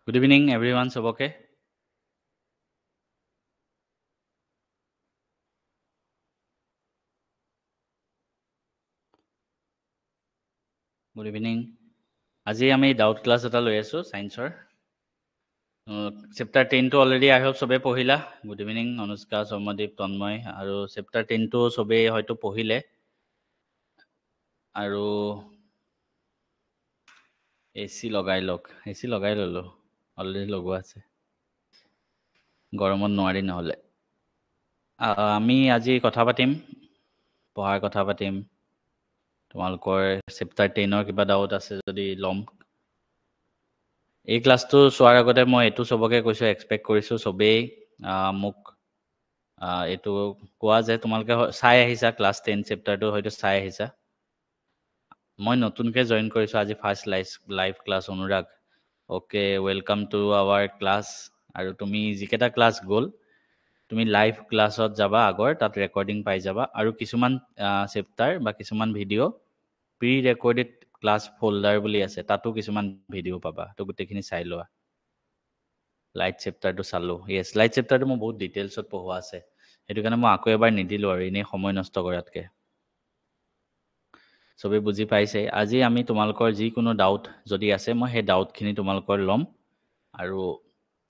Good evening, everyone. Soboke. Good evening. আজি আমি doubt class এটা লৈ আছো সায়েন্সৰ চেপ্টাৰ 10 টো অলৰেডি আই হোপ সবে পঢ়িলা গুড ইভিনিং অনুষ্কা সৌম্যদীপ তন্ময় আৰু চেপ্টাৰ 10 টো সবে হয়তো পঢ়িলে আৰু এসি লগাই ললো অলৰেডি লগোৱা আছে গৰমত নোৱাৰি নহলে আমি আজি কথা পাতিম পঢ়াৰ কথা পাতিম তোমালোকৰ চেপ্টাৰ 10 ৰ কিবা ডাউট আছে যদি লম এই ক্লাছটো চোৱাৰ আগতে মই এইটো সবকে কৈছো এক্সপেক্ট কৰিছো সবেই মোক এইটো কোৱা যে তোমালোকে চাই আহিছা ক্লাছ 10 চেপ্টাৰটো হয়তো চাই আহিছা মই নতুনকে জয়েন কৰিছো আজি first live class Anurag okay welcome to our class আৰু তুমি যিকেইটা ক্লাছ গ'ল তুমি লাইভ ক্লাছত যাবা আগৰ তাত ৰেকৰ্ডিং পাই যাবা আৰু কিছুমান চেপ্টাৰ বা কিছুমান video' pre recorded class folder বুলি আছে তাতো কিছুমান ভিডিঅ' পাবা তো গোটেইখিনি চাই লোৱা লাইট চেপ্টাৰটো চালো য়েছ লাইট চেপ্টাৰটো মই বহুত ডিটেইলছত পঢ়োৱা আছে সেইটো কাৰণে মই আকৌ এবাৰ নিদিলো আৰু এনেই সময় নষ্ট কৰাতকে সবে বুজি পাইছে আজি আমি তোমালোকৰ যিকোনো ডাউট যদি আছে মই সেই ডাউটখিনি তোমালোকৰ ল'ম আৰু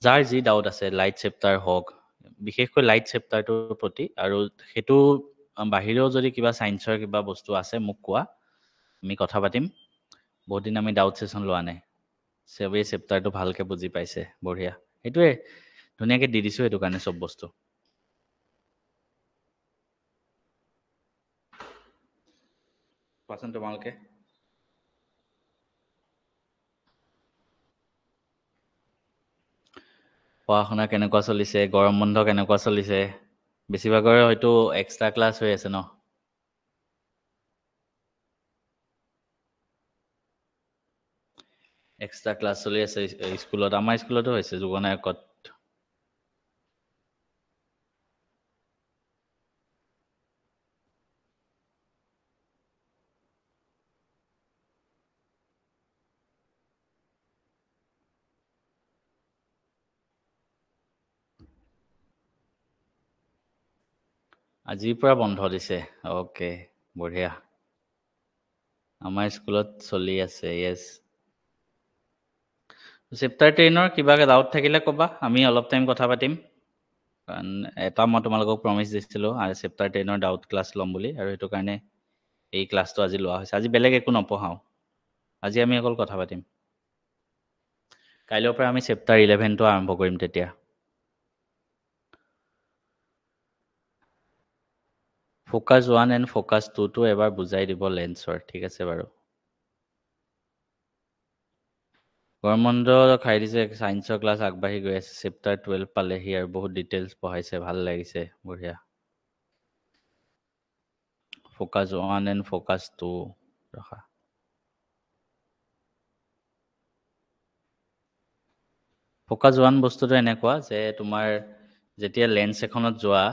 যাৰ যি ডাউট আছে লাইট চেপ্টাৰ হওক বিশেষকৈ লাইট চেপ্টাৰটোৰ প্ৰতি আৰু সেইটো বাহিৰেও যদি কিবা সায়েন্সৰ কিবা বস্তু আছে মোক কোৱা আমি কথা পাতিম বহুত দিন আমি ডাউট সেশন লোৱা নাই সবেই চেপ্টাৰটো ভালকে বুজি পাইছে বঢ়িয়া সেইটোৱে ধুনীয়াকে দি দিছো সেইটো কাৰণে চব বস্তু কোৱাচোন তোমালোকে পঢ়া শুনা কেনেকুৱা চলিছে গৰম বন্ধ কেনেকুৱা চলিছে বেছিভাগৰে হয়তো এক্সট্ৰা ক্লাছ হৈ আছে ন এক্সট্ৰা ক্লাছ চলি আছে স্কুলত আমাৰ স্কুলতো হৈছে যুগনায়কত আজিৰ পৰা বন্ধ দিছে ওকে বঢ়িয়া আমাৰ স্কুলত চলি আছে য়েছ চেপ্টাৰ 10 কিবা ডাউট থাকিলে ক'বা আমি অলপ টাইম কথা পাতিম কাৰণ এটা মই তোমালোকক প্ৰমিছ দিছিলোঁ আৰু চেপ্টাৰ 10 ডাউট ক্লাছ ল'ম বুলি আৰু সেইটো কাৰণে এই ক্লাছটো আজি লোৱা হৈছে আজি বেলেগ একো নপঢ়াওঁ আজি আমি অকল কথা পাতিম কাইলৈৰ পৰা আমি চেপ্টাৰ 11টো আৰম্ভ কৰিম তেতিয়া ফ'কাছ 1 এণ্ড ফ'কাছ 2টো এবাৰ বুজাই দিব লেন্সৰ ঠিক আছে বাৰু গৰম বন্ধ খাই দিছে সায়েন্সৰ ক্লাছ আগবাঢ়ি গৈ আছে চেপ্টাৰ 12 পালেহি আৰু বহুত ডিটেইলছ পঢ়াইছে ভাল লাগিছে বঢ়িয়া ফ'কাছ 1 এণ্ড ফ'কাছ 2 ৰখা ফ'কাছ 1 বস্তুটো এনেকুৱা যে তোমাৰ যেতিয়া লেন্স এখনত যোৱা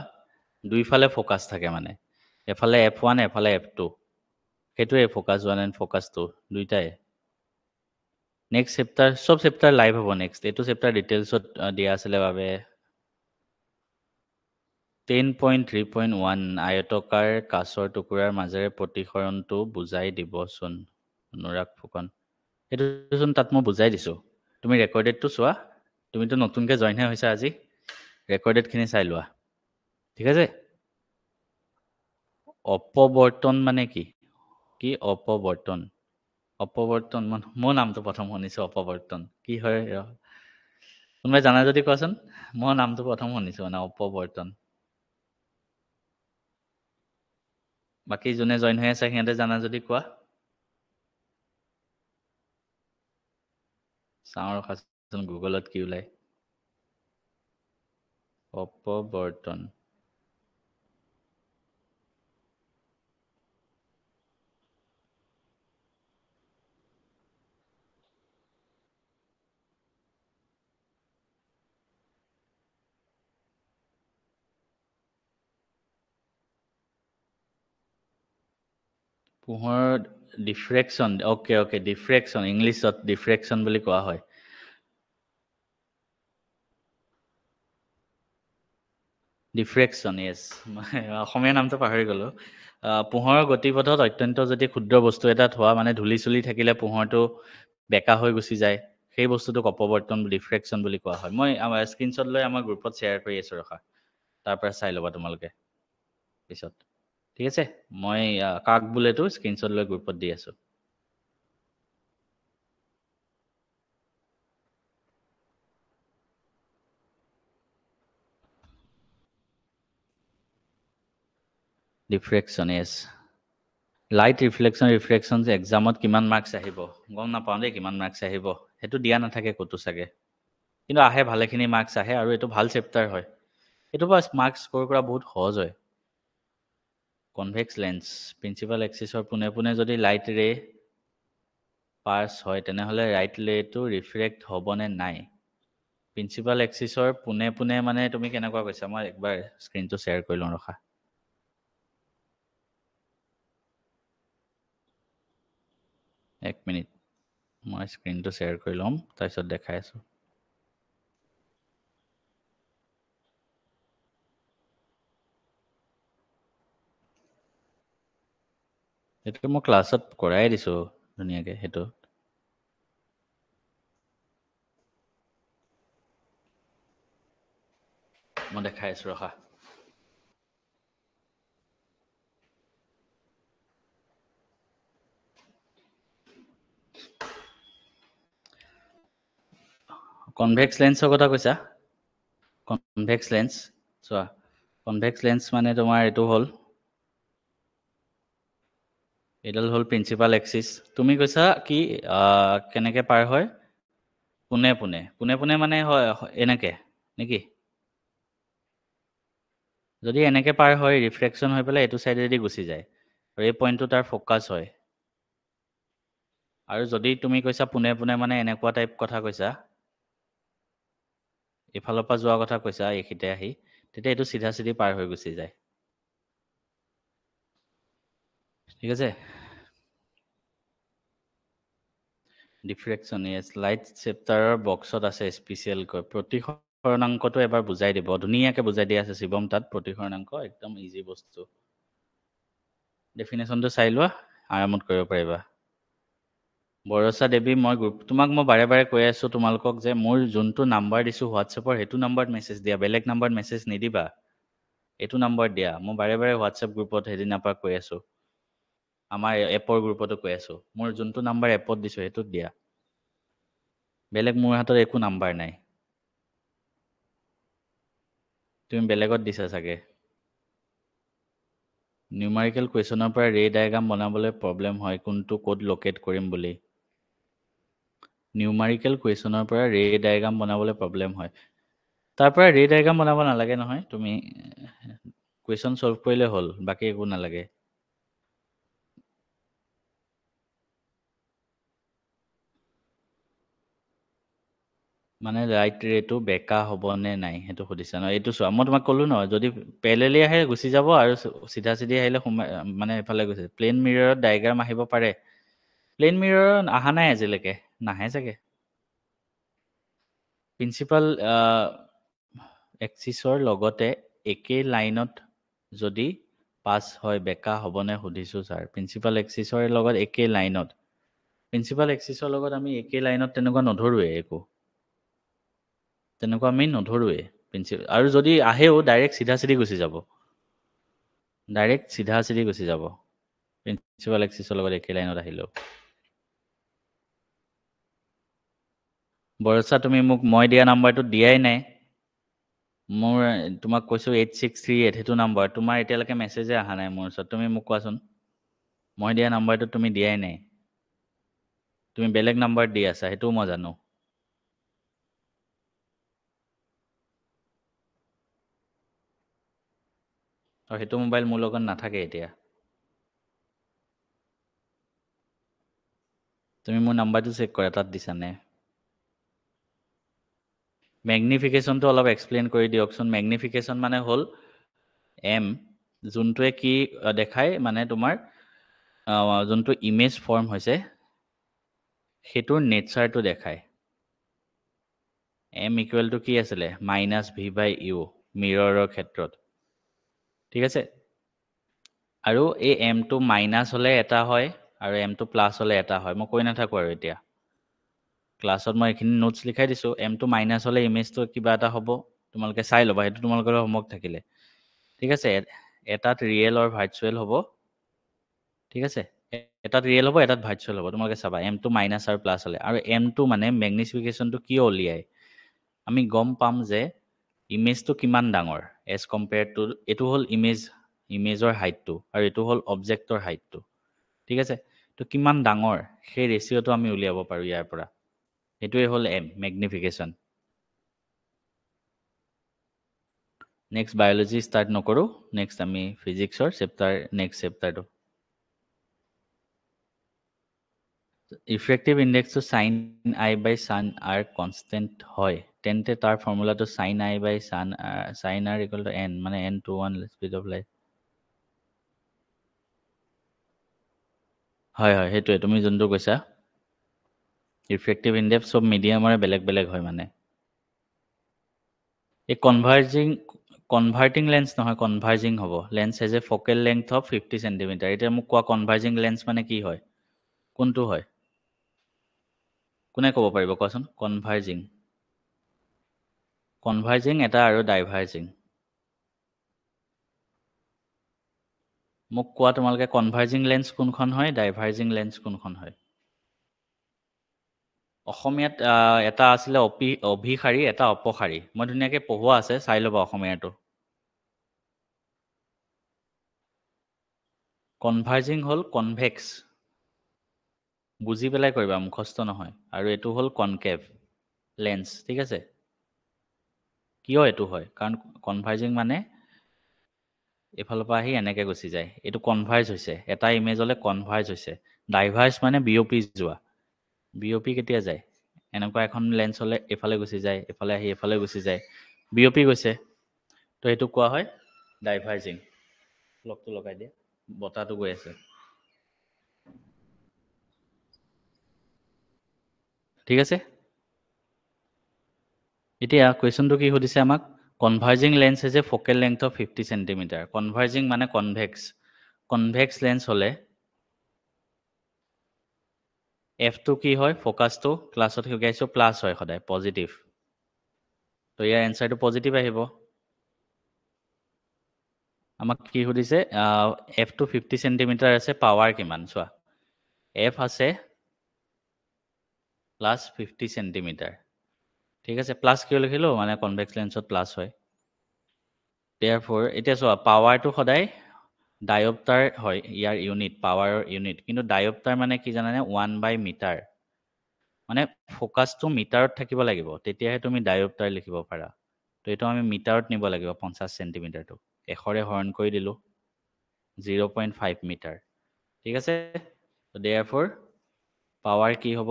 দুইফালে ফ'কাছ থাকে মানে এফালে F1 এফালে F2 সেইটোৱে ফ'কাছ 1 এণ্ড ফ'কাছ 2 দুইটাই নেক্সট চেপ্টাৰ চব চেপ্টাৰ লাইভ হ'ব নেক্সট এইটো চেপ্টাৰ ডিটেইলছত দিয়া আছিলে বাবে 10.3.1 আয়তকাৰ কাঁচৰ টুকুৰাৰ মাজেৰে প্ৰতিসৰণটো বুজাই দিবচোন অনুৰাগ ফুকন এইটোচোন তাত মই বুজাই দিছোঁ তুমি ৰেকৰ্ডেডটো চোৱা তুমিতো নতুনকৈ জইনহে হৈছা আজি ৰেকৰ্ডেডখিনি চাই লোৱা ঠিক আছে অপৱৰ্তন মানে কি কি অপৱৰ্তন অপৱৰ্তন মোৰ নামটো প্ৰথম শুনিছোঁ অপৱৰ্তন কি হয় কোনোবাই জানা যদি কোৱাচোন মই নামটো প্ৰথম শুনিছোঁ মানে অপৱৰ্তন বাকী যোনে জইন হৈ আছে সিহঁতে জানা যদি কোৱা চাওঁ ৰখাচোন গুগলত কি ওলাই অপৱৰ্তন পোহৰৰ ডিফ্ৰেকশ্যন অ'কে ডিফ্ৰেকশ্যন ইংলিছত ডিফ্ৰেকশ্যন বুলি কোৱা হয় ডিফ্ৰেকশ্যন য়েছ অসমীয়া নামটো পাহৰি গ'লোঁ পোহৰৰ গতিপথত অত্যন্ত যদি ক্ষুদ্ৰ বস্তু এটা থোৱা মানে ধূলি চুলি থাকিলে পোহৰটো বেকা হৈ গুচি যায় সেই বস্তুটোক অপৱৰ্তন ডিফ্ৰেকশ্যন বুলি কোৱা হয় মই আমাৰ স্ক্ৰীনশ্বট লৈ আমাৰ গ্ৰুপত শ্বেয়াৰ কৰি আছোঁ ৰখা তাৰ পৰা চাই ল'বা তোমালোকে পিছত ঠিক আছে মই কাক বোলেতো স্ক্ৰীনশ্বট লৈ গ্ৰুপত দি আছোঁ ডিফ্ৰেকশ্যন য়েছ লাইট ৰিফ্লেকশ্যন এক্সামত কিমান মাৰ্কছ আহিব গম নাপাওঁ দেই কিমান মাৰ্কছ আহিব সেইটো দিয়া নাথাকে ক'তো চাগে কিন্তু আহে ভালেখিনি মাৰ্কছ আহে আৰু এইটো ভাল চেপ্টাৰ হয় এইটো পৰা মাৰ্কছ স্ক'ৰ কৰা বহুত সহজ হয় কনভেক্স লেন্স প্ৰিন্সিপাল এক্সিছৰ পোনে পোনে যদি লাইট ৰে পাছ হয় তেনেহ'লে ৰাইট ৰেটো ৰিফ্ৰেক্ট হ'বনে নাই প্ৰিন্সিপাল এক্সিছৰ পোনে পোনে মানে তুমি কেনেকুৱা কৈছা মই একবাৰ স্ক্ৰীনটো শ্বেয়াৰ কৰি লওঁ ৰখা এক মিনিট মই স্ক্ৰীনটো শ্বেয়াৰ কৰি ল'ম তাৰপিছত দেখাই আছোঁ সেইটো মই ক্লাছত কৰাই দিছোঁ ধুনীয়াকৈ সেইটো মই দেখাই আছোঁ ৰখা কনভেক্স লেন্সৰ কথা কৈছা কনভেক্স লেন্স চোৱা কনভেক্স লেন্স মানে তোমাৰ এইটো হ'ল এইডাল হ'ল প্ৰিন্সিপাল এক্সিছ তুমি কৈছা কি কেনেকৈ পাৰ হয় পোনে পোনে পোনে পোনে মানে হয় এনেকৈ নেকি যদি এনেকৈ পাৰ হয় ৰিফ্লেকশ্যন হৈ পেলাই এইটো ছাইডেদি গুচি যায় আৰু এই পইণ্টটো তাৰ ফ'কাছ হয় আৰু যদি তুমি কৈছা পোনে পোনে মানে এনেকুৱা টাইপ কথা কৈছা এইফালৰ পৰা যোৱা কথা কৈছা এইখিতে আহি তেতিয়া এইটো চিধা চিধি পাৰ হৈ গুচি যায় ঠিক আছে ডিফ্ৰেকশ্যন য়েছ লাইট চেপ্টাৰৰ বক্সত আছে স্পেচিয়েলকৈ প্ৰতিসৰণাংকটো এবাৰ বুজাই দিব ধুনীয়াকৈ বুজাই দিয়া আছে শিৱম তাত প্ৰতিসৰণাংক একদম ইজি বস্তু ডেফিনেশ্যনটো চাই লোৱা আৰামত কৰিব পাৰিবা বৰষা দেৱী মই তোমাক মই বাৰে বাৰে কৈ আছোঁ তোমালোকক যে মোৰ যোনটো নাম্বাৰ দিছোঁ হোৱাটছএপৰ সেইটো নাম্বাৰত মেছেজ দিয়া বেলেগ নাম্বাৰত মেছেজ নিদিবা এইটো নাম্বাৰত দিয়া মই বাৰে বাৰে হোৱাটছএপ গ্ৰুপত সেইদিনাৰ পৰা কৈ আছোঁ আমাৰ এপৰ গ্ৰুপতো কৈ আছোঁ মোৰ যোনটো নাম্বাৰ এপত দিছোঁ সেইটোত দিয়া বেলেগ মোৰ হাতত একো নাম্বাৰ নাই তুমি বেলেগত দিছা চাগে নিউমাৰিকেল কুৱেশ্যনৰ পৰা ৰে ডায়েগ্ৰাম বনাবলৈ প্ৰব্লেম হয় কোনটো ক'ত লোকেট কৰিম বুলি নিউমাৰিকেল কুৱেশ্যনৰ পৰা ৰে ডায়েগ্ৰাম বনাবলৈ প্ৰব্লেম হয় তাৰ পৰা ৰে ডায়েগ্ৰাম বনাব নালাগে নহয় তুমি কুৱেশ্যন ছল্ভ কৰিলে হ'ল বাকী একো নালাগে মানে ৰাইট ৰেটো বেকা হ'বনে নাই সেইটো সুধিছা ন এইটো চোৱা মই তোমাক ক'লোঁ নহয় যদি পেৰেলেলি আহে গুচি যাব আৰু চিধা চিধি আহিলে সোমাই মানে এইফালে গুচি প্লেইন মিৰৰত ডায়েগ্ৰাম আহিব পাৰে প্লেইন মিৰৰত অহা নাই আজিলৈকে নাহে চাগে প্ৰিন্সিপাল এক্সিছৰ লগতে একে লাইনত যদি পাছ হয় বেকা হ'বনে সুধিছোঁ ছাৰ প্ৰিন্সিপাল এক্সিছৰ লগত একে লাইনত প্ৰিন্সিপাল এক্সিছৰ লগত আমি একে লাইনত তেনেকুৱা নধৰোৱে একো তেনেকুৱা আমি নধৰোৱে প্ৰিন্সিপাল আৰু যদি আহেও ডাইৰেক্ট চিধা চিধি গুচি যাব ডাইৰেক্ট চিধা চিধি গুচি যাব প্ৰিন্সিপাল এক্সিছৰ লগত একে লাইনত আহিলেও বৰষা তুমি মোক মই দিয়া নাম্বাৰটো দিয়াই নাই মোৰ তোমাক কৈছোঁ 8638 সেইটো নাম্বাৰ তোমাৰ এতিয়ালৈকে মেছেজে অহা নাই মোৰ ওচৰত তুমি মোক কোৱাচোন মই দিয়া নাম্বাৰটো তুমি দিয়াই নাই তুমি বেলেগ নাম্বাৰত দি আছা সেইটোও মই জানো আৰু সেইটো মোবাইল মোৰ লগত নাথাকে এতিয়া তুমি মোৰ নাম্বাৰটো চেক কৰা তাত দিছানে মেগনিফিকেশ্যনটো অলপ এক্সপ্লেইন কৰি দিয়কচোন মেগনিফিকেশ্যন মানে হ'ল এম যোনটোৱে কি দেখায় মানে তোমাৰ যোনটো ইমেজ ফৰ্ম হৈছে সেইটোৰ নেচাৰটো দেখায় এম ইকুৱেল টু কি আছিলে -v/u মিৰৰৰ ক্ষেত্ৰত ঠিক আছে আৰু এই m2 মাইনাস হলে এটা হয় আৰু m2 প্লাস হলে এটা হয় মই কৈ নাথাকো আৰু এতিয়া ক্লাছত মই এখিনি নোটছ লিখাই দিছো m2 মাইনাস হলে ইমেজটো কিবা এটা হ'ব তোমালোকে চাই ল'বা সেইটো তোমালোকৰ হোমৱৰ্ক থাকিলে ঠিক আছে এটাত ৰিয়েল আৰু ভাৰ্চুৱেল হ'ব ঠিক আছে এটাত ৰিয়েল হ'ব এটাত ভাৰ্চুৱেল হ'ব তোমালোকে চাবা m2 মাইনাস আৰু প্লাস হলে আৰু m2 মানে ম্যাগনিফিকেশনটো কিয় উলিয়ায় আমি গম পাম যে ইমেজটো কিমান ডাঙৰ এজ কম্পেয়াৰ্ড টু এটো হ'ল ইমেজৰ হাইটটো আৰু এটো হ'ল অবজেক্টৰ হাইটটো ঠিক আছে তো কিমান ডাঙৰ সেই ৰেচিঅটো আমি উলিয়াব পাৰো ইয়াৰ পৰা এটোৱে হ'ল m magnification next biology start নকৰো নেক্সট আমি ফিজিক্সৰ চেপ্টাৰ নেক্সট চেপ্টাৰটো ইফেক্টিভ ইন্ডেক্সটো sin i by sin r constant হয় তেন্তে তাৰ ফৰ্মুলাটো sin i by sin r equal to n মানে n to 1 speed of light হয় হয় হেতুৱে তুমি যোনটো কৈছা ইফেক্টিভ ইন্ডেক্স সব মিডিয়ামৰে বেলেগ বেলেগ হয় মানে এই কনভাৰ্টিং লেন্স নহয় কনভাৰ্জিং হ'ব lens has a focal length of 50 centimetre এতিয়া মোক কোৱা কনভাৰ্জিং লেন্স মানে কি হয় কোনটো হয় কোনে ক'ব পাৰিব কোৱাচোন কনভাৰ্জিং এটা আৰু ডাইভাৰ্জিং মোক কোৱা তোমালোকে কনভাৰ্জিং লেন্স কোনখন হয় ডাইভাৰ্জিং লেন্স কোনখন হয় অসমীয়াত এটা আছিলে অভিসাৰী এটা অপসাৰী মই ধুনীয়াকৈ পঢ়োৱা আছে চাই ল'বা অসমীয়াটো কনভাৰ্জিং হ'ল কনভেক্স বুজি পেলাই কৰিবা মুখস্থ নহয় আৰু এইটো হ'ল কনকেভ লেন্স ঠিক আছে কিয় এইটো হয় কাৰণ কনভাৰ্জিং মানে এফালৰ পৰা আহি এনেকৈ গুচি যায় এইটো কনভাৰ্জ হৈছে এটা ইমেজলৈ কনভাৰ্জ হৈছে ডাইভাৰ্জ মানে বিঅপি যোৱা বিঅপি কেতিয়া যায় এনেকুৱা এখন লেন্স হ'লে এফালে গুচি যায় এফালে আহি এফালে গুচি যায় বিঅপি গৈছে তো এইটো কোৱা হয় ডাইভাৰ্জিং লগটো লগাই দিয়ে বতাহটো গৈ আছে ঠিক আছে এতিয়া কুৱেশ্যনটো কি সুধিছে আমাক converging lens has a focal length of 50 centimetre converging মানে কনভেক্স লেন্স হ'লে এফটো কি হয় ফ'কাছটো ক্লাছত শিকাইছোঁ প্লাছ হয় সদায় পজিটিভ তো ইয়াৰ এনচাৰটো পজিটিভ আহিব আমাক কি সুধিছে এফটো 50 সেন্টিমিটাৰ আছে পাৱাৰ কিমান চোৱা এফ আছে প্লাছ 50 সেন্টিমিটাৰ ঠিক আছে প্লাছ কিয় লিখিলোঁ মানে কনভেক্স লেন্সত প্লাছ হয় এতিয়া চোৱা পাৱাৰটো সদায় ডায়প্টাৰ হয় ইয়াৰ ইউনিট পাৱাৰৰ ইউনিট কিন্তু ডায়প্টাৰ মানে কি জানানে 1/মিটাৰ মানে ফ'কাছটো মিটাৰত থাকিব লাগিব তেতিয়াহে তুমি ডায়প্টাৰ লিখিব পাৰা তো এইটো আমি মিটাৰত নিব লাগিব 50 সেন্টিমিটাৰটো এশৰে হৰণ কৰি দিলোঁ 0.5 মিটাৰ ঠিক আছে therefore পাৱাৰ কি হ'ব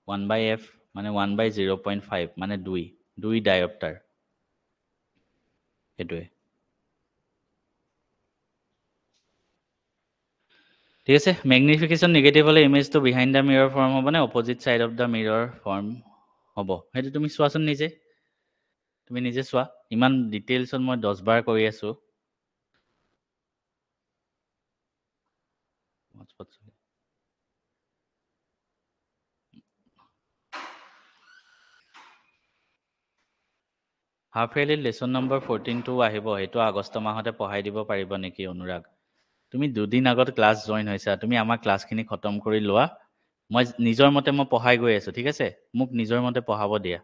1/f মানে 1/0.5 মানে 2 ডায়প্টাৰ সেইটোৱে ঠিক আছে ম্যাগনিফিকেশ্যন নিগেটিভ হ'লে ইমেজটো বিহাইণ্ড দ্য মিৰৰ ফৰ্ম হ'ব নে opposite side of the মিৰৰ form হ'ব সেইটো তুমি চোৱাচোন নিজে তুমি নিজে চোৱা ইমান ডিটেইলছত মই 10 বাৰ কৰি আছোঁ হাফ ইয়াৰলি লেচন নম্বৰ 14টো আহিব সেইটো আগষ্ট মাহতে পঢ়াই দিব পাৰিব নেকি অনুৰাগ তুমি দুদিন আগত ক্লাছ জইন হৈছা তুমি আমাৰ ক্লাছখিনি খতম কৰি লোৱা মই নিজৰ মতে মই পঢ়াই গৈ আছোঁ ঠিক আছে মোক নিজৰ মতে পঢ়াব দিয়া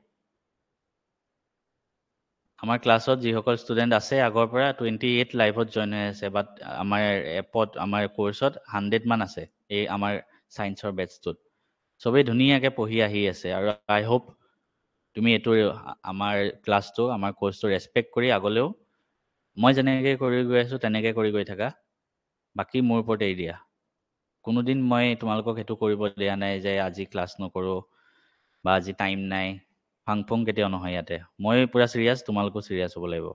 আমাৰ ক্লাছত যিসকল ষ্টুডেণ্ট আছে আগৰ পৰা 28 লাইভত জইন হৈ আছে বাট আমাৰ এপত আমাৰ কোৰ্চত 100 মান আছে এই আমাৰ ছায়েন্সৰ বেটছটোত চবেই ধুনীয়াকৈ পঢ়ি আহি আছে আৰু আই হোপ তুমি এইটো আমাৰ ক্লাছটো আমাৰ কোৰ্চটো ৰেচপেক্ট কৰি আগলৈও মই যেনেকৈ কৰি গৈ আছোঁ তেনেকৈ কৰি গৈ থাকা বাকী মোৰ ওপৰত এৰি দিয়া কোনোদিন মই তোমালোকক সেইটো কৰিব দিয়া নাই যে আজি ক্লাছ নকৰোঁ বা আজি টাইম নাই ফাং ফুং কেতিয়াও নহয় ইয়াতে মই পূৰা চিৰিয়াছ তোমালোকো চিৰিয়াছ হ'ব লাগিব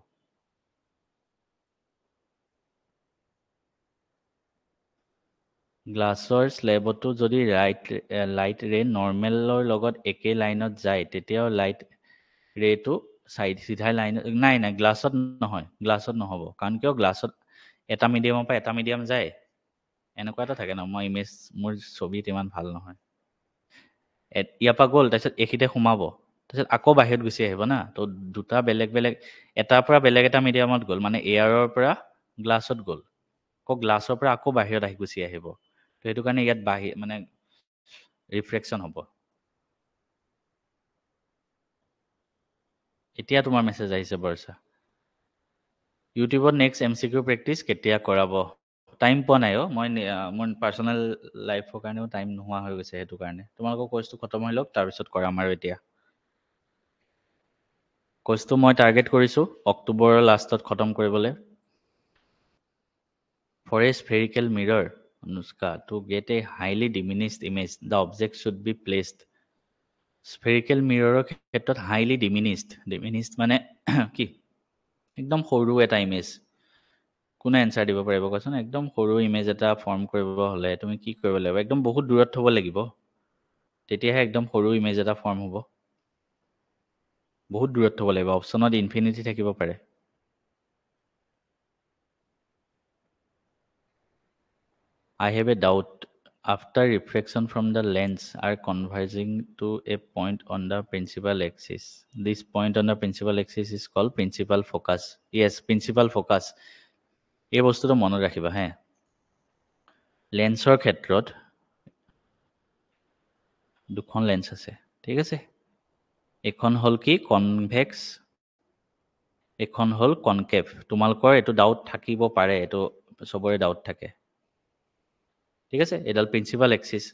গ্লাছৰ স্লেবতো যদি লাইট ৰে নৰ্মেলৰ লগত একে লাইনত যায় তেতিয়াও লাইট ৰেটো সাইড সিধাই লাইন নাই নাই গ্লাছত নহয় গ্লাছত নহ'ব কাৰণ কিয় গ্লাছত এটা মিডিয়ামৰ পৰা এটা মিডিয়াম যায় এনেকুৱা এটা থাকে ন মই ইমেজ মোৰ ছবিত ইমান ভাল নহয় ইয়াৰ পৰা গ'ল তাৰপিছত এইখিতে সোমাব তাৰপিছত আকৌ বাহিৰত গুচি আহিব না তো দুটা বেলেগ বেলেগ এটাৰ পৰা বেলেগ এটা মিডিয়ামত গ'ল মানে এয়াৰৰ পৰা গ্লাছত গ'ল আকৌ গ্লাছৰ পৰা আকৌ বাহিৰত আহি গুচি আহিব তো সেইটো কাৰণে ইয়াত মানে ৰিফ্ৰেকশ্যন হ'ব এতিয়া তোমাৰ মেছেজ আহিছে বৰ্ষা ইউটিউবত নেক্সট MCQ প্ৰেক্টিচ কেতিয়া কৰাব টাইম পোৱা নাই মই মোৰ পাৰ্চনেল লাইফৰ কাৰণেও টাইম নোহোৱা হৈ গৈছে সেইটো কাৰণে তোমালোকৰ কোৰ্চটো খতম হৈ লওক তাৰপিছত কৰাম আৰু এতিয়া কোৰ্চটো মই টাৰ্গেট কৰিছোঁ অক্টোবৰৰ লাষ্টত খতম কৰিবলৈ For a spherical mirror, Anushka, to get a highly diminished image, the object should be placed. Spherical mirror ক্ষেত্ৰত highly diminished মানে কি একদম সৰু এটা ইমেজ কোনে এনসাৰ দিব পাৰিব কোৱাচোন একদম সৰু ইমেজ এটা ফৰ্ম কৰিব হ'লে তুমি কি কৰিব লাগিব একদম বহুত দূৰত থব লাগিব তেতিয়াহে একদম সৰু ইমেজ এটা ফৰ্ম হ'ব বহুত দূৰত থব লাগিব অপচনত ইনফিনিটি থাকিব পাৰে I have a doubt. After reflection from the lens are converging to a point on the principal axis. This point on the principal axis is called principal focus. Yes, principal focus. এই বস্তুটো মনত ৰাখিবা হে লেন্সৰ ক্ষেত্ৰত দুখন lens আছে ঠিক আছে এখন হল কি কনভেক্স এখন হল কনকেভ তোমালোকৰ এইটো ডাউট থাকিব পাৰে এইটো সবৰে ডাউট থাকে ঠিক আছে এডাল প্ৰিন্সিপাল এক্সিস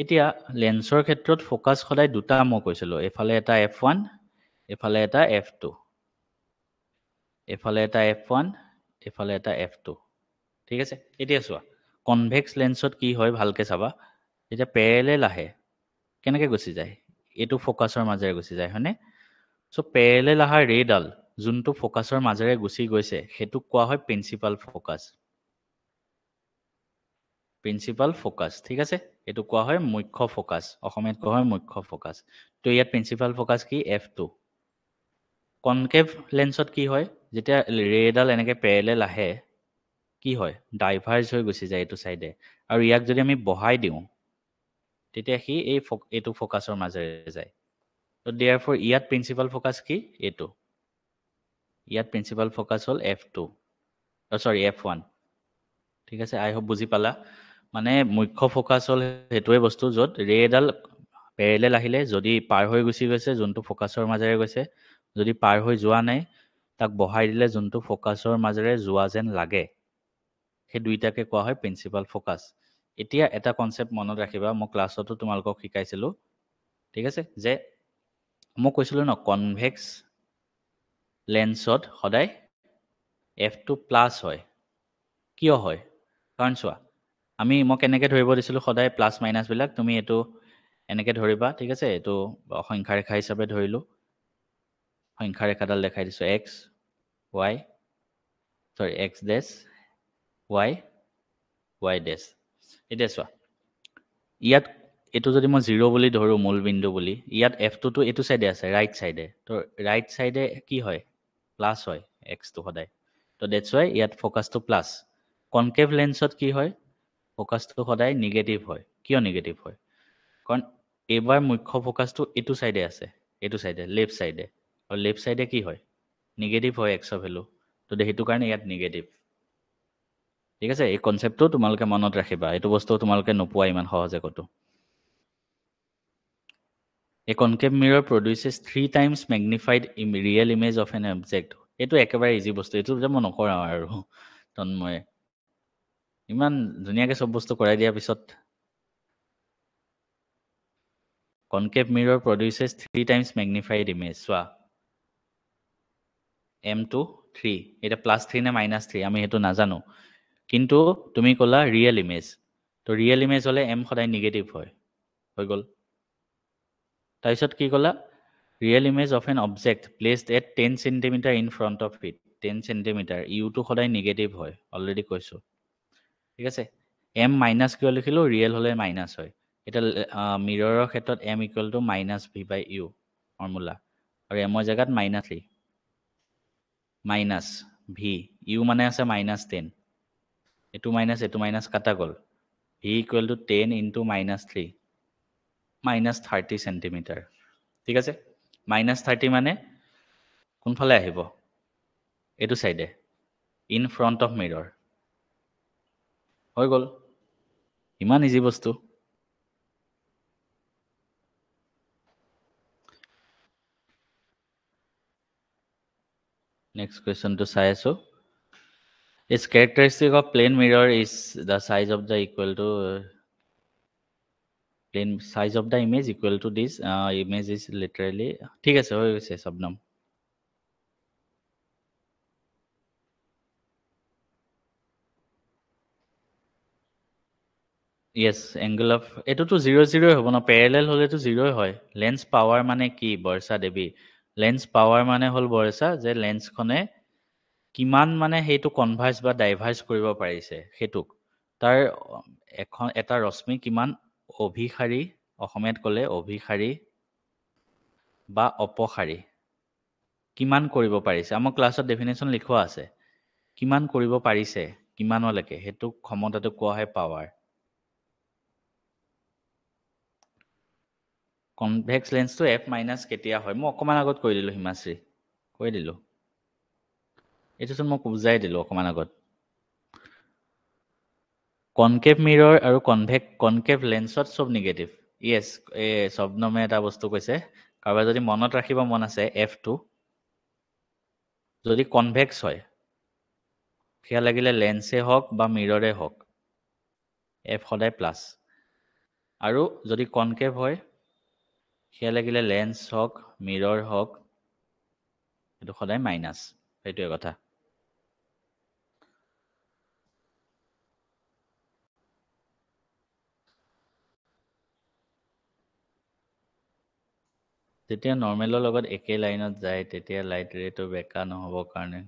এতিয়া লেন্সৰ ক্ষেত্ৰত ফোকাস সদায় দুটা মই কৈছিলো এফালে এটা f1 এফালে এটা f2 এফালে এটা f1 এফালে এটা f2 ঠিক আছে এতিয়া চোৱা কনভেক্স লেন্সত কি হয় ভালকে চাবা যেতিয়া প্যাৰেলেল আহে কেনেকৈ গুচি যায় এইটো ফোকাসৰ মাজেৰে গুচি যায় হয়নে সো প্যাৰেলেল আহা ৰেডাল যোনটো ফোকাসৰ মাজেৰে গুচি গৈছে সেইটো কোৱা হয় প্ৰিন্সিপাল ফোকাস প্ৰিন্সিপাল ফোকাস ঠিক আছে এইটো কোৱা হয় মুখ্য ফোকাস অসমীয়াত কোৱা হয় মুখ্য ফোকাস তো ইয়াত প্ৰিন্সিপাল ফোকাস কি f2 কনকেভ লেন্সত কি হয় যেতিয়া ৰেডাল এনেকৈ প্যাৰেলেল আহে কি হয় ডাইভাৰ্জ হৈ গুচি যায় এইটো সাইডে আৰু ইয়াক যদি আমি বহাই দিওঁ তেতিয়া সি এইটো ফোকাসৰ মাজেৰে যায় তো therefore ইয়াত প্ৰিন্সিপাল ফোকাস কি এইটো ইয়াত প্ৰিন্সিপাল ফোকাস হল f2 সৰি f1 ঠিক আছে আই হোপ বুজি পালা মানে মুখ্য ফোকাস হল হেতুৱে বস্তু যত ৰেডাল প্যাৰেলেল আহিলে যদি পাৰ হৈ গুচি গৈছে যোনটো ফোকাসৰ মাজেৰে গৈছে যদি পাৰ হৈ যোৱা নাই তাক বহাই দিলে যোনটো ফোকাসৰ মাজেৰে যোৱা যেন লাগে সেই দুইটাকে কোৱা হয় প্ৰিন্সিপাল ফোকাস এতিয়া এটা কনসেপ্ট মনত ৰাখিবা মই ক্লাছতো তোমালোকক শিকাইছিলো ঠিক আছে যে মই কৈছিলো ন কনভেক্স লেন্সত সদায় f2 প্লাস হয় কিয় হয় কাৰণ চোৱা মই কেনেকৈ ধৰিব দিছিলোঁ সদায় প্লাছ মাইনাছবিলাক তুমি এইটো এনেকৈ ধৰিবা ঠিক আছে এইটো সংখ্যা ৰেখা হিচাপে ধৰিলোঁ সংখ্যা ৰেখাডাল দেখাই দিছোঁ x y সৰি x ডেছ y ডেছ এতিয়া চোৱা ইয়াত এইটো যদি মই 0 বুলি ধৰোঁ মূল বিন্দু বুলি ইয়াত f2টো এইটো সাইডে আছে ৰাইট সাইডে তো ৰাইট সাইডে কি হয় প্লাছ হয় x টো সদায় তো দ্যাটছ ওয়াই ইয়াত ফোকাসটো প্লাছ কনকেভ লেন্সত কি হয় ফোকাসটো সদায় নিগেটিভ হয় কিয় নিগেটিভ হয় কাৰণ এবাৰ মুখ্য ফোকাসটো এইটো সাইডে আছে এইটো সাইডে লেফট সাইডে আৰু লেফট সাইডে কি হয় নিগেটিভ হয় এক্সৰ ভ্যালু তো সেইটো কাৰণে ইয়াত নিগেটিভ ঠিক আছে এই কনসেপ্টটো তোমালোকে মনত ৰাখিবা এইটো বস্তু তোমালোকে নোপোৱা ইমান সহজে কতো A concave mirror produces 3 times magnified real image of an object এইটো একেবাৰে ইজি বস্তু এইটো যে মই নকৰা আৰু তন্ময় ইমান ধুনীয়াকৈ সব বস্তু কৰাই দিয়াৰ পিছত concave mirror produces 3 times magnified image চোৱা m2 3 এটা +3 নে -3 আমি সেইটো নাজানো কিন্তু তুমি ক'লা ৰিয়েল ইমেজ তো ৰিয়েল ইমেজ হলে m সদায় নিগেটিভ হয় হৈ গ'ল তাৰপিছত কি ক'লা real image of an object placed at 10 centimetre in front of it 10 centimetre ইউটো সদায় নিগেটিভ হয় অলৰেডি কৈছো ঠিক আছে m মাইনাছ কিয় লিখিলো ৰিয়েল হলে মাইনাছ হয় এটা মিৰৰৰ ক্ষেত্ৰত m = -v/u ফৰ্মুলা আৰু এমৰ জেগাত -3 মাইনাছ ভি ইউ মানে আছে -10 এইটো মাইনাছ কাটা গ'ল V equal to 10 into -3 -30 centimetre ঠিক আছে -30 মানে কোনফালে আহিব এইটো চাইডে ইন ফ্ৰণ্ট অফ মিৰৰ হৈ গ'ল ইমান ইজি বস্তু নেক্সট কুৱেশ্যনটো চাই আছো its characteristic of plane mirror is the size of the equal to plane size of the image equal to this image is literally ঠিক আছে হৈ গৈছে শবনম yes angle of এটোতো 0 0 হ'ব না parallel হলেতো 0 হয় lens power মানে কি বৰ্ষা দেৱী lens power মানে হল বৰ্ষা যে লেন্সখনে কিমান মানে সেইটো কনভাৰ্স বা ডাইভাৰ্স কৰিব পাৰিছে সেইটোক তাৰ এখন এটা ৰশ্মি কিমান অভিসাৰী অসমীয়াত ক'লে অভিসাৰী বা অপসাৰী কিমান কৰিব পাৰিছে আমাৰ ক্লাছত ডেফিনেশ্যন লিখোৱা আছে কিমান কৰিব পাৰিছে কিমানলৈকে সেইটো ক্ষমতাটো কোৱা হয় পাৱাৰ কনভেক্স লেন্সটো এফ মাইনাছ কেতিয়া হয় মই অকণমান আগত কৈ দিলোঁ হিমাশ্ৰী কৈ দিলোঁ এইটোচোন মই বুজাই দিলোঁ অকণমান আগত কনকেভ মিৰৰ আৰু কনকেভ লেন্সত চব নিগেটিভ য়েছ শবনমে এটা বস্তু কৈছে কাৰোবাৰ যদি মনত ৰাখিব মন আছে এফটো যদি কনভেক্স হয় সেয়া লাগিলে লেন্সে হওক বা মিৰৰে হওক এফ সদায় প্লাছ আৰু যদি কনকেভ হয় সেয়া লাগিলে লেন্স হওক মিৰৰ হওক সেইটো সদায় মাইনাছ সেইটোৱে কথা যেতিয়া নৰ্মেলৰ লগত একে লাইনত যায় তেতিয়া লাইট ৰেটো বেকা নহ'বৰ কাৰণে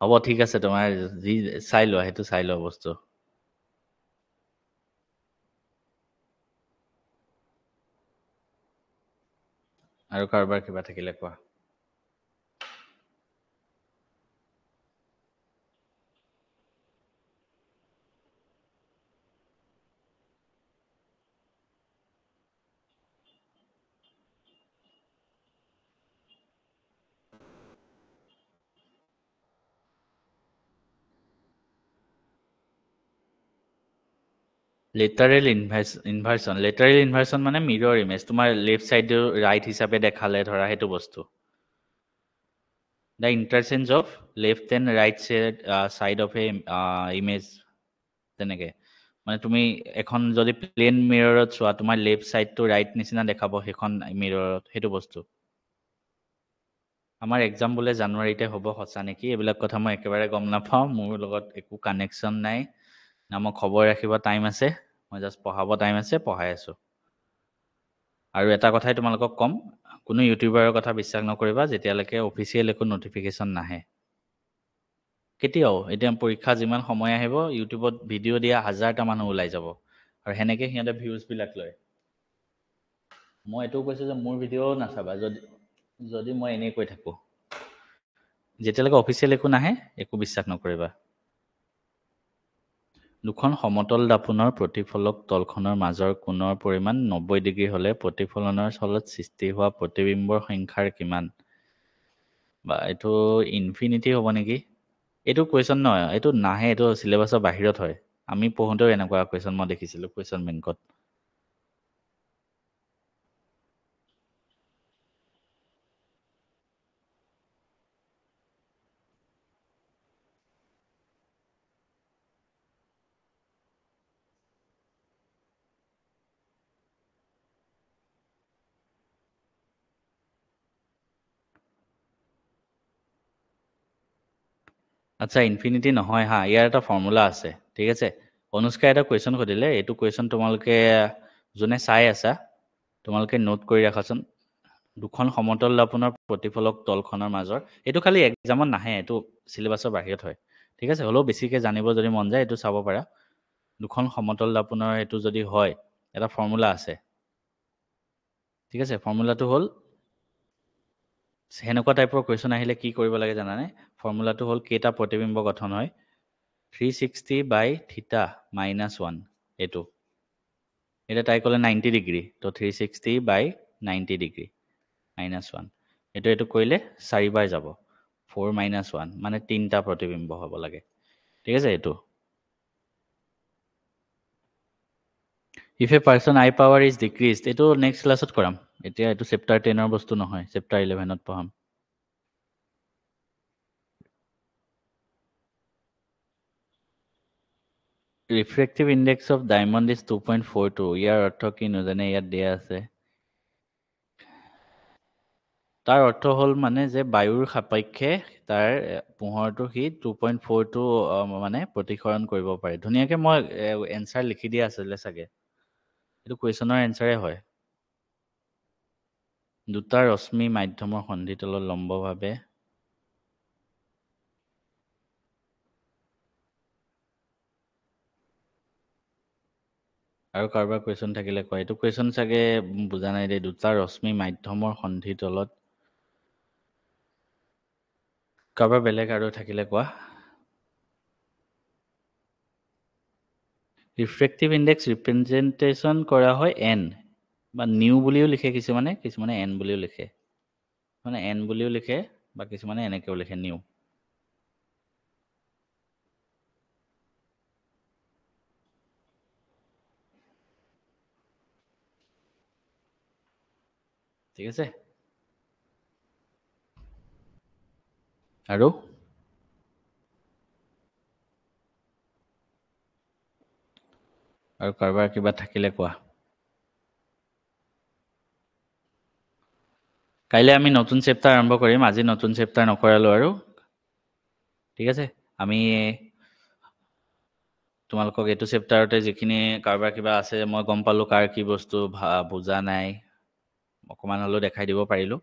হ'ব ঠিক আছে তোমাৰ যি চাই লোৱা সেইটো চাই লোৱা বস্তু আৰু কাৰোবাৰ কিবা থাকিলে কোৱা লেটাৰেল ইনভাৰ্চন মানে মিৰৰ ইমেজ তোমাৰ লেফ্ট চাইডে ৰাইট হিচাপে দেখালে ধৰা সেইটো বস্তু the interchange of left and right side of A image তেনেকে মানে তুমি এখন যদি প্লেন মিৰৰত চোৱা তোমাৰ লেফ্ট চাইডটো ৰাইট নিচিনা দেখাব সেইখন মিৰৰত সেইটো বস্তু আমাৰ এক্সাম বোলে জানুৱাৰীতে হ'ব সঁচা নেকি এইবিলাক কথা মই একেবাৰে গম নাপাওঁ মোৰ লগত একো কানেকশ্যন নাই না মই খবৰ ৰাখিব টাইম আছে মই জাষ্ট পঢ়াব টাইম আছে পঢ়াই আছোঁ আৰু এটা কথাই তোমালোকক ক'ম কোনো ইউটিউবাৰৰ কথা বিশ্বাস নকৰিবা যেতিয়ালৈকে অফিচিয়েল একো নটিফিকেশ্যন নাহে কেতিয়াও এতিয়া পৰীক্ষা যিমান সময় আহিব ইউটিউবত ভিডিঅ' দিয়া 1000টা মানুহ ওলাই যাব আৰু সেনেকে সিহঁতে ভিউজবিলাক লয় মই এইটোও কৈছোঁ যে মোৰ ভিডিঅ'ও নাচাবা যদি মই এনেই কৈ থাকোঁ যেতিয়ালৈকে অফিচিয়েল একো নাহে একো বিশ্বাস নকৰিবা দুখন সমতল দাপোনৰ প্ৰতিফলক তলখনৰ মাজৰ কোণৰ পৰিমাণ 90 ডিগ্ৰী হ'লে প্ৰতিফলনৰ ফলত সৃষ্টি হোৱা প্ৰতিবিম্বৰ সংখ্যাৰ কিমান বা এইটো ইনফিনিটি হ'ব নেকি এইটো কুৱেশ্যন নহয় এইটো নাহে এইটো চিলেবাছৰ বাহিৰত হয় আমি পঢ়োঁতেও এনেকুৱা কুৱেশ্যন মই দেখিছিলোঁ কুৱেশ্যন বেংকত আচ্ছা ইনফিনিটি নহয় হা ইয়াৰ এটা ফৰ্মুলা আছে ঠিক আছে অনুষ্কাই এটা কুৱেশ্যন সুধিলে এইটো কুৱেশ্যন তোমালোকে যোনে চাই আছা তোমালোকে নোট কৰি ৰাখাচোন দুখন সমতল দাপোনৰ প্ৰতিফলক তলখনৰ মাজৰ এইটো খালি এক্সামত নাহে এইটো চিলেবাছৰ বাহিৰত হয় ঠিক আছে হ'লেও বেছিকৈ জানিব যদি মন যায় এইটো চাব পাৰা দুখন সমতল দাপোনৰ এইটো যদি হয় এটা ফৰ্মুলা আছে ঠিক আছে ফৰ্মুলাটো হ'ল সেনেকুৱা টাইপৰ কুৱেশ্যন আহিলে কি কৰিব লাগে জানানে ফৰ্মুলাটো হ'ল কেইটা প্ৰতিবিম্ব গঠন হয় 360 বাই থিটা মাইনাছ 1 এইটো এটা তাই ক'লে 90 ডিগ্ৰী তো 360 বাই 90 ডিগ্ৰী মাইনাছ 1 এইটো কৰিলে 4 বাৰ যাব 4 মাইনাছ 1 মানে 3টা প্ৰতিবিম্ব হ'ব লাগে ঠিক আছে এইটো if a person I power is decrease এইটো নেক্সট ক্লাছত কৰাম এতিয়া এইটো চেপ্টাৰ 10ৰ বস্তু নহয় চেপ্টাৰ 11ত পঢ়াম refractive index of diamond is 2.42 ইয়াৰ অৰ্থ কি নাজানে ইয়াত দিয়া আছে তাৰ অৰ্থ হ'ল মানে যে বায়ুৰ সাপেক্ষে তাৰ পোহৰটো সি 2.42 মানে প্ৰতিসৰণ কৰিব পাৰে ধুনীয়াকৈ মই এনচাৰ লিখি দিয়া আছিলে চাগে এইটো কুৱেশ্যনৰ এনচাৰে হয় দুটা ৰশ্মি মাধ্যমৰ সন্ধিতলত লম্বভাৱে আৰু কাৰোবাৰ কুৱেশ্যন থাকিলে কয় এইটো কুৱেশ্যন চাগে বুজা নাই দেই দুটা ৰশ্মি মাধ্যমৰ সন্ধিতলত কাৰোবাৰ বেলেগ আৰু থাকিলে কোৱা ৰিফ্ৰেক্টিভ ইণ্ডেক্স ৰিপ্ৰেজেণ্টেশ্যন কৰা হয় এন বা নিউ বুলিও লিখে কিছুমানে এন বুলিও লিখে মানে এন বুলিও লিখে বা কিছুমানে এনেকৈও লিখে নিউ ঠিক আছে আৰু কাৰোবাৰ কিবা থাকিলে কোৱা কাইলৈ আমি নতুন চেপ্টাৰ আৰম্ভ কৰিম আজি নতুন চেপ্টাৰ নকৰালো আৰু ঠিক আছে আমি তোমালোকক এইটো চেপ্টাৰতে যিখিনি কাৰোবাৰ কিবা আছে মই গম পালোঁ কাৰ কি বস্তু বুজা নাই অকণমান হ'লেও দেখাই দিব পাৰিলোঁ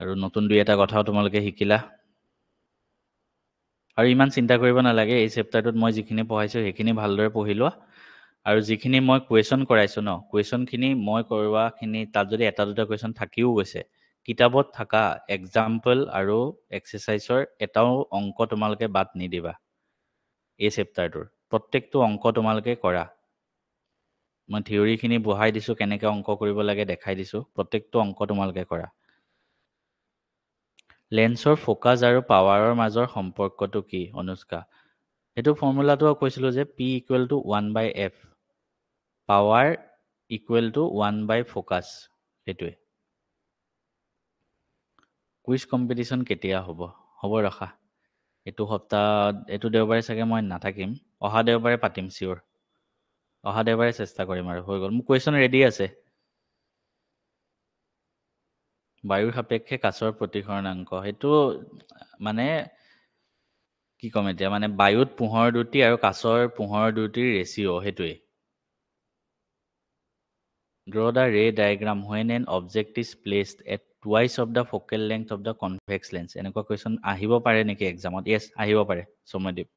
আৰু নতুন দুই এটা কথাও তোমালোকে শিকিলা আৰু ইমান চিন্তা কৰিব নালাগে এই চেপ্টাৰটোত মই যিখিনি পঢ়াইছোঁ সেইখিনি ভালদৰে পঢ়ি লোৱা আৰু যিখিনি মই কুৱেশ্যন কৰাইছোঁ ন কুৱেশ্যনখিনি মই কৰোৱাখিনি তাত যদি এটা দুটা কুৱেশ্যন থাকিও গৈছে কিতাপত থকা এক্সাম্পল আৰু এক্সাৰচাইজৰ এটাও অংক তোমালোকে বাদ নিদিবা এই চেপ্টাৰটোৰ প্ৰত্যেকটো অংক তোমালোকে কৰা মই থিয়ৰিখিনি বহাই দিছোঁ কেনেকৈ অংক কৰিব লাগে দেখাই দিছোঁ প্ৰত্যেকটো অংক তোমালোকে কৰা লেন্সৰ ফ'কাছ আৰু পাৱাৰৰ মাজৰ সম্পৰ্কটো কি অনুষ্কা সেইটো ফৰ্মুলাটো কৈছিলোঁ যে P equal to 1/f power equal to 1/ফ'কাছ সেইটোৱে কুইজ কম্পিটিশ্যন কেতিয়া হ'ব ৰখা এইটো সপ্তাহত এইটো দেওবাৰে চাগে মই নাথাকিম অহা দেওবাৰে পাতিম চিয়'ৰ অহা দেওবাৰে চেষ্টা কৰিম আৰু হৈ গ'ল মোৰ কুৱেশ্যন ৰেডি আছে বায়ুৰ সাপেক্ষে কাছৰ প্ৰতিসৰণাংক সেইটো মানে কি ক'ম এতিয়া মানে বায়ুত পোহৰ দুটি আৰু কাছৰ পোহৰ দুটিৰ ৰেচিঅ' সেইটোৱেই Draw the ray diagram when an object is placed at twice of the focal length of the convex lens. এনেকুৱা কুৱেশ্যন আহিব পাৰে নেকি এক্সামত য়েছ আহিব পাৰে সৌম্যদীপ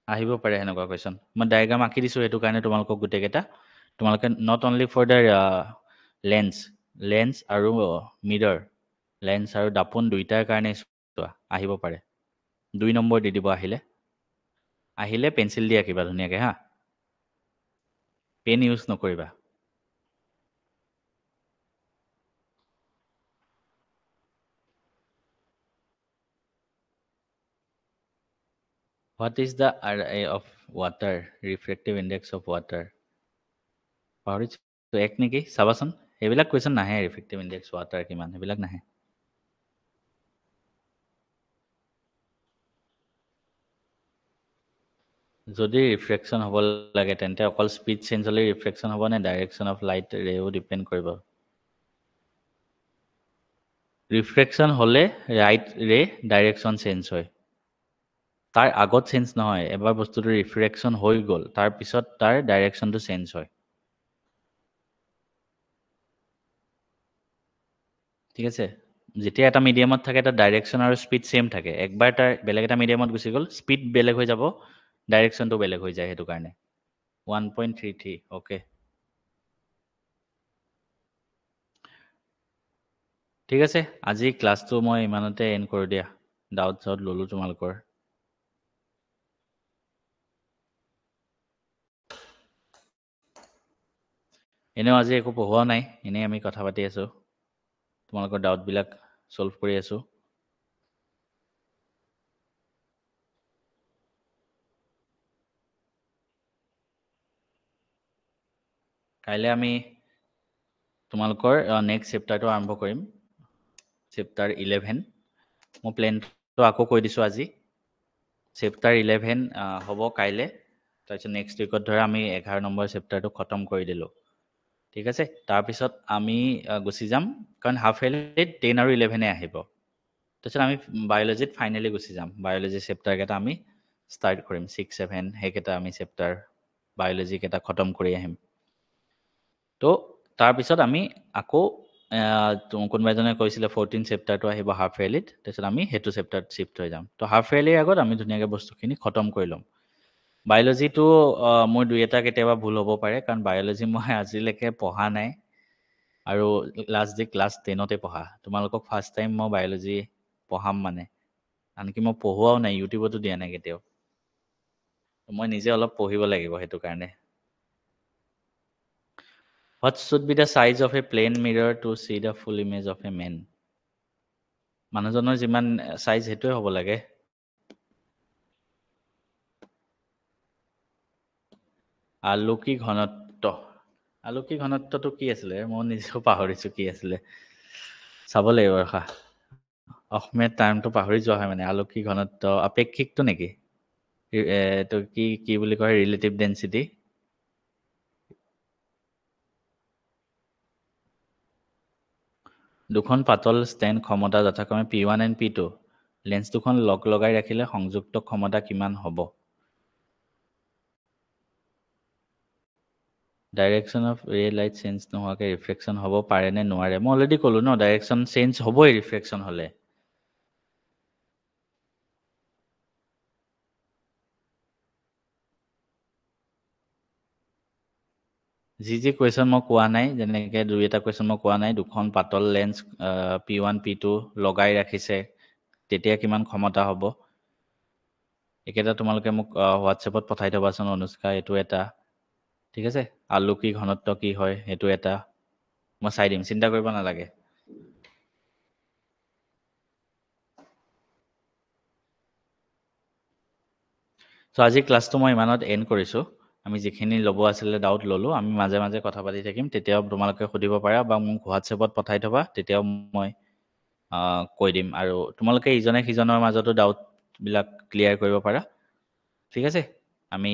আহিব পাৰে সেনেকুৱা কুৱেশ্যন মই ডায়েগ্ৰাম আঁকি দিছোঁ সেইটো কাৰণে তোমালোকক গোটেইকেইটা তোমালোকে not only for the lens আৰু মিৰৰ লেন্স আৰু দাপোন দুইটাৰ কাৰণে চোৱা আহিব পাৰে 2 নম্বৰ দি দিব আহিলে পেঞ্চিল দি আঁকিবা ধুনীয়াকৈ হা পেন ইউজ নকৰিবা What is the array of water? Refractive index of water. পাহৰিছোঁ এক নেকি চাবাচোন সেইবিলাক কুৱেশ্যন নাহে ৰিফ্ৰেক্টিভ ইণ্ডেক্স ৱাটাৰ কিমান সেইবিলাক নাহে যদি ৰিফ্ৰেকশ্যন হ'ব লাগে তেন্তে অকল স্পীড চেঞ্জ হ'লে ৰিফ্ৰেকশ্যন হ'ব নে ডাইৰেকশ্যন অফ লাইট ৰেও ডিপেণ্ড কৰিব ৰিফ্ৰেকশ্যন হ'লে ৰাইট ৰে ডাইৰেকশ্যন চেঞ্জ হয় তাৰ আগত চেঞ্জ নহয় এবাৰ বস্তুটো ৰিফ্ৰেকশ্যন হৈ গ'ল তাৰপিছত তাৰ ডাইৰেকশ্যনটো চেঞ্জ হয় ঠিক আছে যেতিয়া এটা মিডিয়ামত থাকে তাত ডাইৰেকশ্যন আৰু স্পীড ছেম থাকে একবাৰ তাৰ বেলেগ এটা মিডিয়ামত গুচি গ'ল স্পীড বেলেগ হৈ যাব ডাইৰেকশ্যনটো বেলেগ হৈ যায় সেইটো কাৰণে 1.33 অ'কে ঠিক আছে আজি ক্লাছটো মই ইমানতে এণ্ড কৰোঁ দিয়া ডাউট চাউট ল'লোঁ তোমালোকৰ এনেও আজি একো পঢ়োৱা নাই এনেই আমি কথা পাতি আছোঁ তোমালোকৰ ডাউটবিলাক ছল্ভ কৰি আছোঁ কাইলৈ আমি তোমালোকৰ নেক্সট চেপ্টাৰটো আৰম্ভ কৰিম চেপ্টাৰ 11 মই প্লেনটো আকৌ কৈ দিছোঁ আজি চেপ্টাৰ 11 হ'ব কাইলৈ তাৰপিছত নেক্সট উইকত ধৰা আমি 11 নম্বৰ চেপ্টাৰটো খতম কৰি দিলোঁ ঠিক আছে তাৰপিছত আমি গুচি যাম কাৰণ হাফ ইয়াৰলিত 10 আৰু 11 আহিব তাৰপিছত আমি বায়'লজিত ফাইনেলি গুচি যাম বায়'লজি চেপ্টাৰকেইটা আমি ষ্টাৰ্ট কৰিম 6 7 সেইকেইটা আমি চেপ্টাৰ বায়'লজিকেইটা খতম কৰি আহিম তো তাৰপিছত আমি আকৌ কোনোবা এজনে কৈছিলে 14 চেপ্টাৰটো আহিব হাফ ইয়াৰলিত তাৰপিছত আমি সেইটো চেপ্টাৰত শ্বিফ্ট হৈ যাম তো হাফ ইয়াৰলিৰ আগত আমি ধুনীয়াকৈ বস্তুখিনি খতম কৰি ল'ম বায়'লজিটো মোৰ দুই এটা কেতিয়াবা ভুল হ'ব পাৰে কাৰণ বায়'লজি মই আজিলৈকে পঢ়া নাই আৰু লাষ্ট দি ক্লাছ 10তে পঢ়া তোমালোকক ফাৰ্ষ্ট টাইম মই বায়'লজি পঢ়াম মানে আনকি মই পঢ়োৱাও নাই ইউটিউবতো দিয়া নাই কেতিয়াও মই নিজে অলপ পঢ়িব লাগিব সেইটো কাৰণে What should be the size of a plane mirror to see the full image of a man? মানুহজনৰ যিমান সাইজ হেতুৱে হ'ব লাগে আলোকি ঘনত্ব আলোকি ঘনত্বটো কি আছিলে মই নিজেও পাহৰিছো কি আছিলে চাব লাগিব ৰখা অসমীয়াত টাইমটো পাহৰি যোৱা হয় মানে আলোকি ঘনত্ব আপেক্ষিকটো নেকি এইটো কি কি বুলি কয় ৰিলেটিভ ডেন্সিটি দুখন পাতল ষ্টেণ্ড ক্ষমতা যথাক্ৰমে P1 and P2 লেন্স দুখন লগাই ৰাখিলে সংযুক্ত ক্ষমতা কিমান হ'ব ডাইৰেকশ্যন অফ ৰে লাইট চেঞ্জ নোহোৱাকৈ ৰিফ্লেকশ্যন হ'ব পাৰে নে নোৱাৰে মই অলৰেডি ক'লো ন ডাইৰেকশ্যন চেঞ্জ হ'বই ৰিফ্লেকশ্যন হ'লে যি কুৱেশ্যন মই কোৱা নাই যেনেকৈ দুই এটা কুৱেশ্যন মই কোৱা নাই দুখন পাতল লেন্স P1 P2 লগাই ৰাখিছে তেতিয়া কিমান ক্ষমতা হ'ব একেটা তোমালোকে মোক হোৱাটছএপত পঠাই থবাচোন অনুষ্কা এইটো এটা ঠিক আছে আলোকি ঘনত্ব কি হয় সেইটো এটা মই চাই দিম চিন্তা কৰিব নালাগে চ' আজি ক্লাছটো মই ইমানত এণ্ড কৰিছোঁ আমি যিখিনি ল'ব আছিলে ডাউট ল'লোঁ আমি মাজে মাজে কথা পাতি থাকিম তেতিয়াও তোমালোকে সুধিব পাৰা বা মোক হোৱাটছএপত পঠাই থবা তেতিয়াও মই কৈ দিম আৰু তোমালোকে ইজনে সিজনৰ মাজতো ডাউটবিলাক ক্লিয়াৰ কৰিব পাৰা ঠিক আছে আমি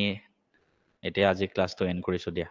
এতিয়া আজি ক্লাছটো এণ্ড কৰিছোঁ দিয়া